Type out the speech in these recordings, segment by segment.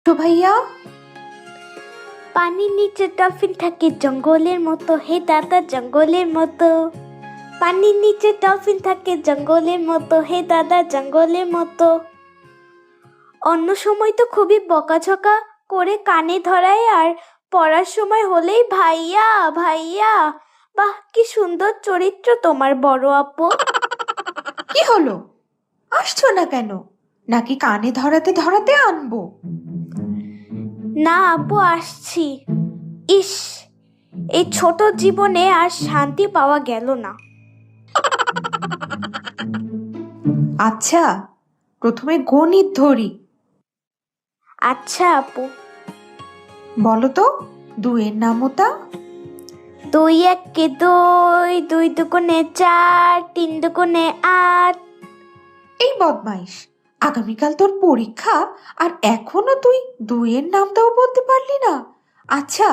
তো ভাইয়া, পানির নিচে ডলফিন থাকে জঙ্গলের মতো, হে দাদা জঙ্গলের মতো। পানির নিচে ডলফিন থাকে জঙ্গলের মতো, হে দাদা জঙ্গলের মতো। অন্য সময় তো খুবই বকাঝকা করে কানে ধরায়, আর পড়ার সময় হলেই ভাইয়া ভাইয়া। বাহ, কি সুন্দর চরিত্র তোমার বড় আপু। কি হলো? আসছো না কেন? নাকি কানে ধরাতে ধরাতে আনবো? না আপু, আসছি। ইস, এই ছোট জীবনে আর শান্তি পাওয়া গেল না। আচ্ছা, প্রথমে গণিত ধরি। আচ্ছা আপু। বলো তো, দুয়ের নামতা? 2 একে 2, 2 দুগুণে 4, 3 দুগুণে 8। এই বদমাইশ, আগামীকাল তোর পরীক্ষা আর এখনো তুই দুয়ের নামটাও বলতে পারলি না। আচ্ছা,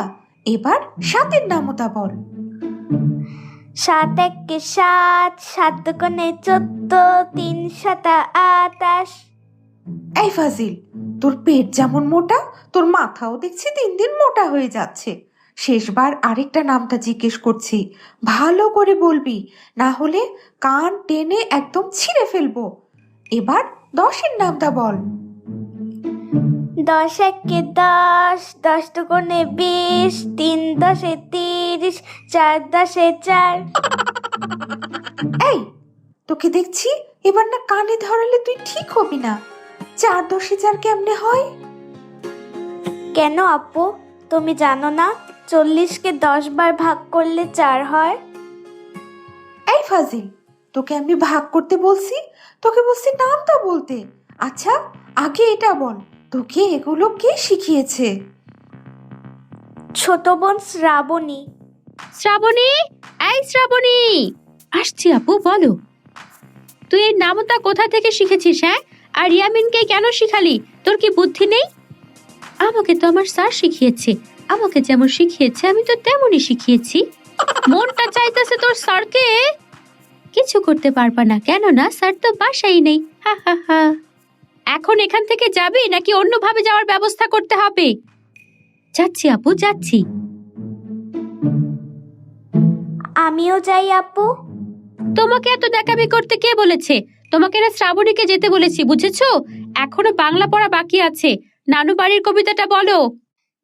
এবার সাতের নামতা বল। 7 একে 7, 7 দুগুণে 14, 3 সাতা 28। এই ফাজিল, তোর পেট যেমন মোটা, তোর মাথাও দেখছি দিন দিন মোটা হয়ে যাচ্ছে। শেষবার আরেকটা নামটা জিজ্ঞেস করছি, ভালো করে বলবি, না হলে কান টেনে একদম ছিঁড়ে ফেলবো। এবার 10-এর নামটা বল। 10 একে 10, 10 দুগুণে 20, 3 10 30, 4 10 4। এই, তোকে দেখছি এবার না কানে ধরালে তুই ঠিক হবি না। 4 10 4 কেমনে হয়? কেন আপু, তুমি জানো না 40কে 10 বার ভাগ করলে 4 হয়? এই ফাজিল, তোকে আমি ভাগ করতে বলছি? তোকে বলছি নামটা বলতে। আচ্ছা, আগে এটা বল, তোকে এগুলো কে শিখিয়েছে? ছোট বোন শ্রাবণী। শ্রাবণী, এই শ্রাবণী, আসছি আপু, বলো। তুই এই নামতা কোথা থেকে শিখেছিস? হ্যাঁ, আর ইয়ামিনকে কেন শিখালি? তোর কি বুদ্ধি নেই? আমাকে তো আমার স্যার শিখিয়েছে, আমাকে যেমন শিখিয়েছে আমি তো তেমনই শিখিয়েছি। মনটা চাইতেছে তোর স্যারকে। কিছু করতে পারবা না, কেন না স্যার তো বাসায় নেই। হা হা হা। এখন এখান থেকে যাবি নাকি অন্যভাবে যাওয়ার ব্যবস্থা করতে হবে? যাচ্ছি আপু, যাচ্ছি। আমিও যাই আপু। তোমাকে এত দেখাবি করতে কে বলেছে? তোমাকে না শ্রাবণীকে যেতে বলেছি, বুঝেছো? এখনো বাংলা পড়া বাকি আছে। নানু বাড়ির কবিতাটা বলো।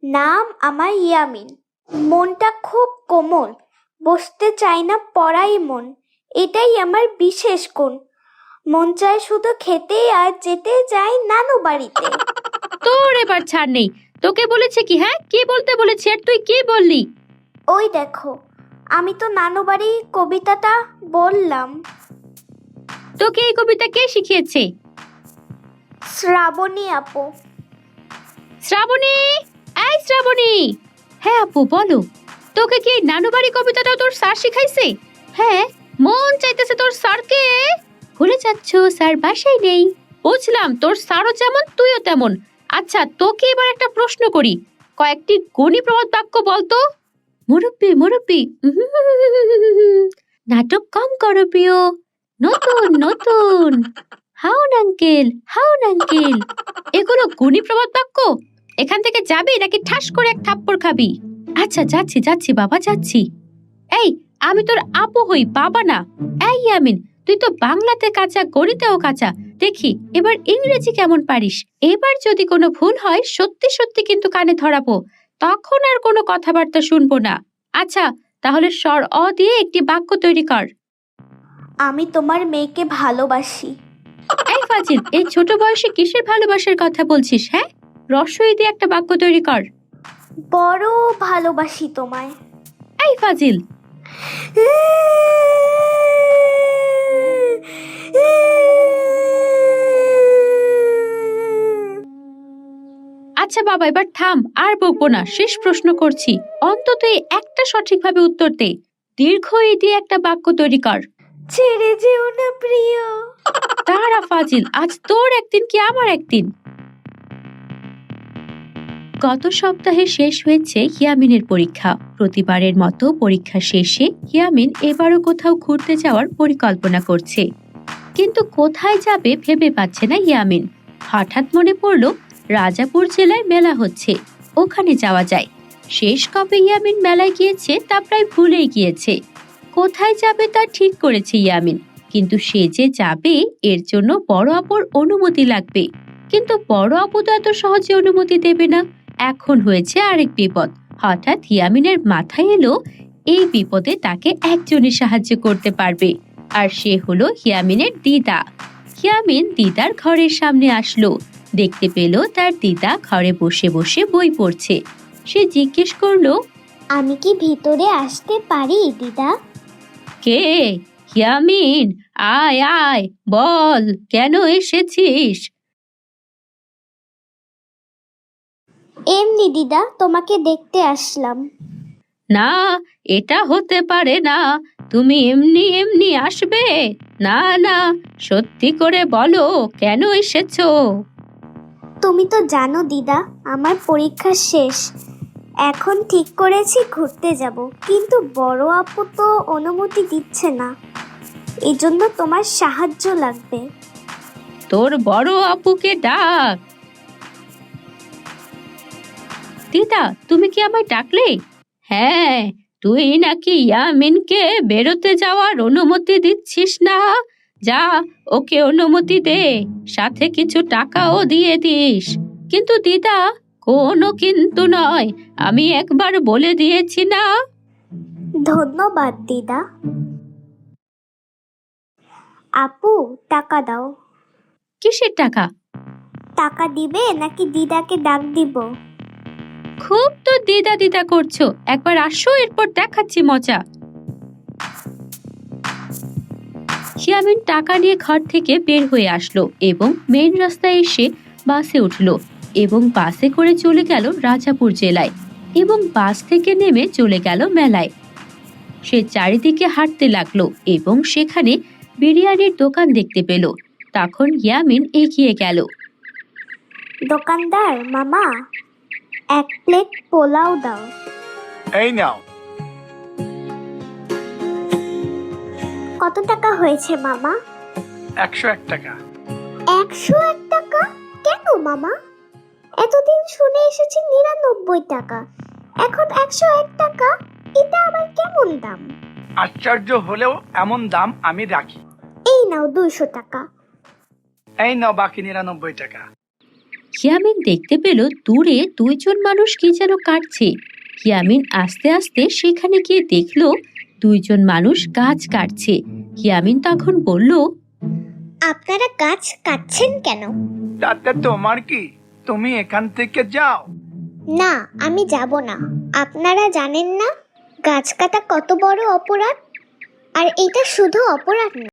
নাম আমার ইয়ামিন, মনটা খুব কোমল, বসতে চাই না পড়াই মন, এটাই আমার বিশেষ গুণ। মন চায় শুধু খেতে আর যেতে চাই নানু বাড়িতে। তোর এবার ছাড় নেই। তোকে বলেছে কি? হ্যাঁ, কি বলতে বলেছে আর তুই কি বললি? ওই দেখো, আমি তো নানু বাড়ি কবিতাটা বললাম। তোকে এই কবিতা কে শিখিয়েছে? শ্রাবণী আপু। শ্রাবণী, এই শ্রাবণী। হ্যাঁ আপু, বলো। তোকে কি এই নানু বাড়ি কবিতাটাও তোর স্যার শিখাইছে? হ্যাঁ, মন চাইতেছে তোর স্যারকে। ভুলে যাচ্ছ স্যার বাসায় নেই। বুঝলাম, তোর স্যারও যেমন তুইও তেমন। আচ্ছা, তোকে এবার একটা প্রশ্ন করি। কয়েকটি গণী প্রবাদ বাক্য বলতো। মুরব্বি মুরব্বি, নাটক কম করো প্রিয়। নতুন নতুন, হাউন আঙ্কেল হাউন আঙ্কেল। এগুলো গুণী প্রবাদ বাক্য। এখান থেকে যাবি নাকি ঠাস করে এক থাপ্পড় খাবি? আচ্ছা, যাচ্ছি যাচ্ছি বাবা, যাচ্ছি। এই, আমি তোর আপু হই, বাবা না। এই ইয়ামিন, তুই তো বাংলাতে কাঁচা, গণিতেও কাঁচা। দেখি এবার ইংরেজি কেমন পারিস। এবার যদি কোনো ভুল হয় সত্যি সত্যি কিন্তু কানে ধরাবো, তখন আর কোনো কথাবার্তা শুনবো না। আচ্ছা, তাহলে স্বর অ দিয়ে একটি বাক্য তৈরি কর। আমি তোমার মেয়েকে ভালোবাসি। এই ফাজিল, এই ছোট বয়সে কিসের ভালোবাসার কথা বলছিস? হ্যাঁ, রসই দিয়ে একটা বাক্য তৈরি কর। বড় ভালোবাসি তোমায়। এই ফাজিল, আচ্ছা বাবা, এবার থাম, আর বকবো না। শেষ প্রশ্ন করছি, অন্তত এই একটা সঠিকভাবে উত্তর দে। দীর্ঘ ই দিয়ে একটা বাক্য তৈরি কর। ছেড়ে যেও না প্রিয়। তারা ফাজিল, আজ তোর একদিন কি আমার একদিন। গত সপ্তাহে শেষ হয়েছে ইয়ামিনের পরীক্ষা। প্রতিবারের মতো পরীক্ষা শেষে ইয়ামিন এবারও কোথাও ঘুরতে যাওয়ার পরিকল্পনা করছে, কিন্তু কোথায় যাবে ভেবে পাচ্ছে না ইয়ামিন। হঠাৎ মনে পড়ল রাজাপুর জেলায় মেলা হচ্ছে, ওখানে যাওয়া যায়। শেষ কবে ইয়ামিন মেলায় গিয়েছে তা প্রায় ভুলেই গিয়েছে। কোথায় যাবে তা ঠিক করেছে ইয়ামিন, কিন্তু সে যে যাবে এর জন্য বড় আপুর অনুমতি লাগবে। কিন্তু বড় আপু তো এত সহজে অনুমতি দেবে না। এখন হয়েছে আরেক বিপদ। হঠাৎ ইয়ামিনের মাথায় এলো এই বিপদে তাকে একজনই সাহায্য করতে পারবে, আর সে হলো ইয়ামিনের দিদা। ইয়ামিন দিদার ঘরের সামনে আসলো, দেখতে পেল তার দিদা ঘরে বসে বসে বই পড়ছে। সে জিজ্ঞেস করলো, আমি কি ভিতরে আসতে পারি দিদা? কে? ইয়ামিন, আয় আয়, বল কেন এসেছিস? এমনি দিদা, তোমাকে দেখতে আসলাম। না, এটা হতে পারে না। তুমি এমনি এমনি আসবে? না না, সত্যি করে বলো কেন এসেছো? তুমি তো জানো দিদা, আমার পরীক্ষা শেষ। এখন ঠিক করেছি ঘুরতে যাব, কিন্তু বড় আপু তো অনুমতি দিচ্ছে না। এজন্য তোমার সাহায্য লাগবে। তোর বড় আপুকে ডাক। দিদা, তুমি কি আমায় ডাকলে? হ্যাঁ, তুই নাকি ইয়ামিনকে বেরোতে যাওয়ার অনুমতি দিচ্ছিস না। যা, ওকে অনুমতি দে, সাথে কিছু টাকাও দিয়ে দিস। কিন্তু দিদা, কোনো কিন্তু নয়, আমি একবার বলে দিয়েছি না। ধন্যবাদ দিদা। আপু, টাকা দাও। কিসের টাকা? টাকা দিবে নাকি দিদাকে ডাক দিব? খুব তো দিদা দিদা করছো, একবার আসো, এরপর দেখাচ্ছি মজা। ইয়ামিন টাকা নিয়ে ঘর থেকে বের হয়ে আসলো এবং মেইন রাস্তায় এসে বাসে উঠলো এবং বাসে করে চলে গেল রাজাপুর জেলায় এবং বাস থেকে নেমে চলে গেল মেলায়। সে চারিদিকে হাঁটতে লাগলো এবং সেখানে বিরিয়ানির দোকান দেখতে পেল। তখন ইয়ামিন এগিয়ে গেল। দোকানদার মামা, 1 প্লেট পোলাও দাও। এই নাও। কত টাকা হয়েছে মামা? 101 টাকা। 101 টাকা? কেন মামা? এতদিন শুনে এসেছি 99 টাকা, এখন 101 টাকা? এটা আবার কেমন দাম? আশ্চর্য হলেও এমন দাম আমি রাখি। এই নাও 200 টাকা। এই নাও বাকি 99 টাকা। ইয়ামিন দেখতে পেল দূরে 2 জন মানুষ কি যেন কাটছে। ইয়ামিন আস্তে আস্তে সেখানে গিয়ে দেখলো 2 জন মানুষ গাছ কাটছে। ইয়ামিন তখন বলল, আপনারা গাছ কাটছেন কেন? তাতে তোমার কি? তুমি এখান থেকে যাও। না, আমি যাব না। আপনারা জানেন না গাছ কাটা কত বড় অপরাধ? আর এটা শুধু অপরাধ না,